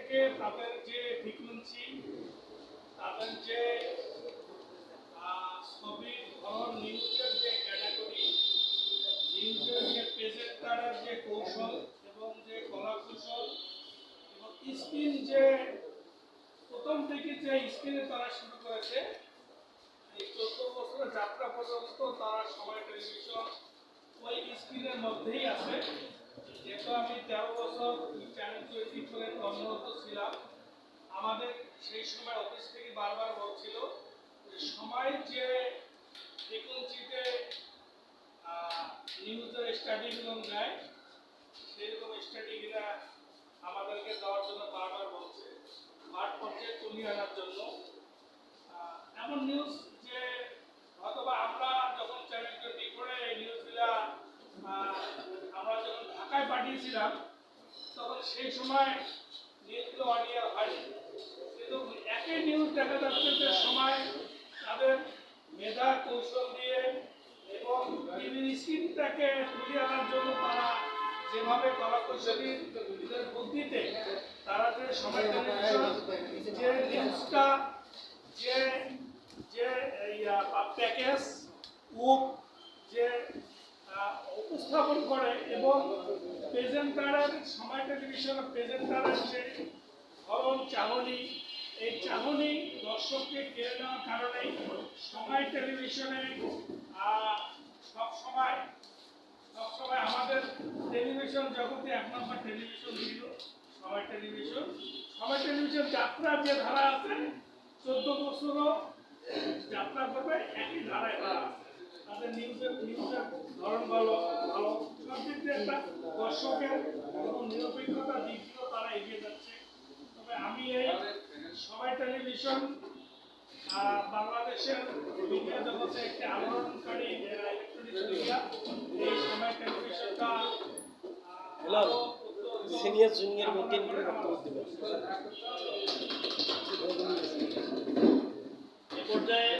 থেকে তাদের যে ফ্রিকুয়েন্সি, তাদের যে ছবির ধরন, নিউজের যে ক্যাটাগরি, নিউজের যে প্রেজেন্টারের যে কৌশল এবং যে কলা কৌশল এবং স্ক্রিন যে প্রথম থেকে যে স্ক্রিনে তারা শুরু করেছে, এই 14 বছরের যাত্রা পর্যন্ত তারা সময় টেলিভিশন ওই স্ক্রিনের মধ্যেই আছে। যেহেতু আমি 13 বছর চ্যানেল 24 কর্মরত ছিলাম, আমাদের সেই সময় অফিস থেকে বারবার বলছিল যে সময় যে ফ্রিকুয়েন্সিতে নিউজের স্টাডিগুলো দেয়, সেরকম স্টাডিগুলা আমাদেরকে দেওয়ার জন্য বারবার বলছে, মাঠ পর্যায়ে তুলিয়ে আনার জন্য। এমন নিউজ যে অথবা আমরা যখন চ্যানেল 24 এই নিউজগুলা আমরা যখন ঢাকায় পাঠিয়েছিলাম, তখন সেই সময় নিউজগুলো অনিয়ার হয়নি, কিন্তু একই নিউজ দেখা যাচ্ছে যে সময় তাদের মেধা কৌশল দিয়ে এবং টিভির স্ক্রিনটাকে তুলে আনার জন্য তারা যেভাবে কলা কৌশলীদের বুদ্ধিতে তারা যে সময় যে নিউজটা যে যে প্যাকেজ উপ যে উপস্থাপন করে এবং প্রেজেন্টারের সময় টেলিভিশনের প্রেজেন্টারের যে ধরন, চাহনি, এই চাহনি দর্শককে কেড়ে নেওয়ার কারণে সময় টেলিভিশনে সবসময় আমাদের টেলিভিশন জগতে 1 নম্বর টেলিভিশন ছিল সময় টেলিভিশন। সময় টেলিভিশন যাত্রার যে ধারা আছে, 14 বছরও যাত্রা করবে একই ধারায় তারা তাদের নিউজের ধরন ভালো সব দিক দিয়ে একটা দর্শকের এবং নিরপেক্ষতার দিক দিয়েও তারা এগিয়ে যাচ্ছে। তবে আমি এই সময় টেলিভিশন বাংলাদেশের মিডিয়া জগতে একটি আলোড়নকারী ইলেকট্রনিক্স মিডিয়া। এই সময় টেলিভিশনটা সিনিয়র জুনিয়র মেনটেন করে বক্তব্য দেবেন। পর্যায়ে